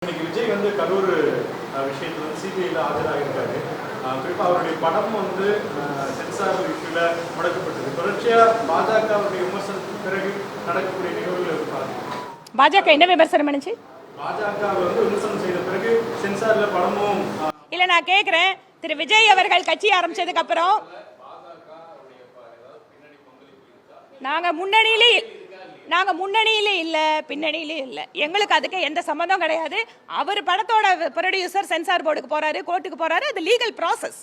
இன்னைக்கு விஜய் வந்து கரூர் விஷயத்துல வந்து சிபிஐல ஆஜராகிருக்காரு. குறிப்பா அவருடைய படம் வந்து சென்சார் இஷ்யூல முடக்கப்பட்டது. தொடர்ச்சியா பாஜகவுடைய விமர்சனத்துக்கு பிறகு நடக்கக்கூடிய நிகழ்வுகள் இருப்பாங்க. பாஜக என்ன விமர்சனம் பண்ணுச்சு? பாஜக வந்து விமர்சனம் செய்த பிறகு சென்சார்ல படமும் இல்ல, நான் கேக்குறேன், திரு விஜய் அவர்கள் கட்சி ஆரம்பிச்சதுக்கு அப்புறம் நாங்க முன்னணியிலே இல்ல, பின்னணியிலே இல்ல. எங்களுக்கு அதுக்கு எந்த சம்பந்தம் கிடையாது. அவர் படத்தோட ப்ரொடியூசர் சென்சார் போர்டுக்கு போறாரு, கோர்ட்டுக்கு போறாரு. அது லீகல் ப்ராசஸ்.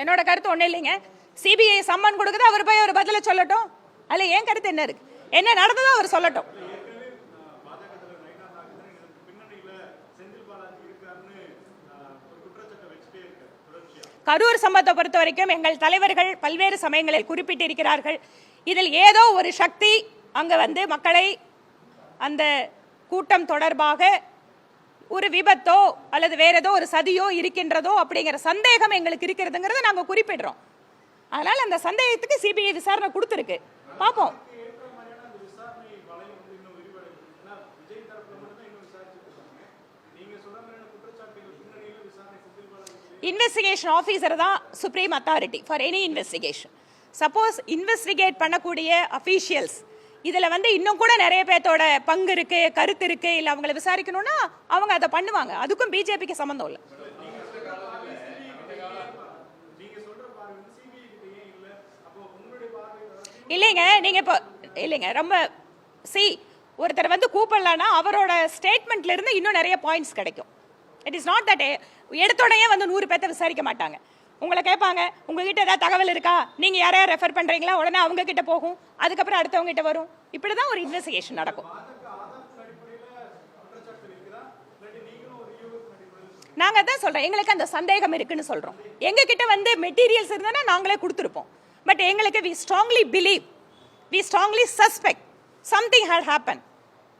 என்னோட கருத்து ஒண்ணு இல்லைங்க. சிபிஐ சம்மன் கொடுக்குது, அவர் போய் ஒரு பதில சொல்லட்டும். அதுல என் கருத்து என்ன இருக்கு? என்ன நடந்ததோ அவர் சொல்லட்டும். கரூர் சம்பவத்தை பொறுத்த வரைக்கும் எங்கள் தலைவர்கள் பல்வேறு சமயங்களில் குறிப்பிட்டிருக்கிறார்கள். இதில் ஏதோ ஒரு சக்தி அங்க வந்து மக்களை அந்த கூட்டம் தொடர்பாக ஒரு விபத்தோ அல்லது வேற ஏதோ ஒரு சதியோ இருக்கின்றதோ அப்படிங்கிற சந்தேகம் எங்களுக்கு இருக்கிறதுங்கிறத நாங்க குறிப்பிடுறோம். அதனால அந்த சந்தேகத்துக்கு சிபிஐ விசாரணை கொடுத்துருக்கு. பார்ப்போம். இன்வெஸ்டிகேஷன் ஆஃபீஸர் தான் supreme authority for any investigation. Suppose investigate பண்ணக்கூடிய அஃபீஷியல்ஸ் இதில் வந்து இன்னும் கூட நிறைய பேர்த்தோட பங்கு இருக்கு, கருத்து இருக்கு, இல்லை அவங்களை விசாரிக்கணும்னா அவங்க அதை பண்ணுவாங்க. அதுக்கும் பிஜேபிக்கு சம்மந்தம் இல்லை. இல்லைங்க, நீங்க இப்போ இல்லைங்க ரொம்ப ஒருத்தர் வந்து கூப்பிடலான்னா அவரோட ஸ்டேட்மெண்ட்ல இருந்து இன்னும் நிறைய பாயிண்ட்ஸ் கிடைக்கும். இட் இஸ் நாட் தட் எடுத்தோடனே வந்து 100 பேர்த்த விசாரிக்க மாட்டாங்க. உங்களை கேட்பாங்க, உங்ககிட்ட ஏதாவது தகவல் இருக்கா, நீங்க யாரையா ரெஃபர் பண்றீங்களா, உடனே அவங்க கிட்ட போகும், அதுக்கப்புறம் அடுத்தவங்க கிட்ட வரும். இப்படிதான் ஒரு இன்வெஸ்டிகேஷன் நடக்கும். நாங்க தான் சொல்றோம், எங்களுக்கு அந்த சந்தேகம் இருக்குன்னு சொல்றோம். எங்க கிட்ட வந்து மெட்டீரியல்ஸ் இருந்தா நாங்களே கொடுத்துருப்போம். பட் எங்களுக்கு we strongly believe, we strongly suspect something had happened.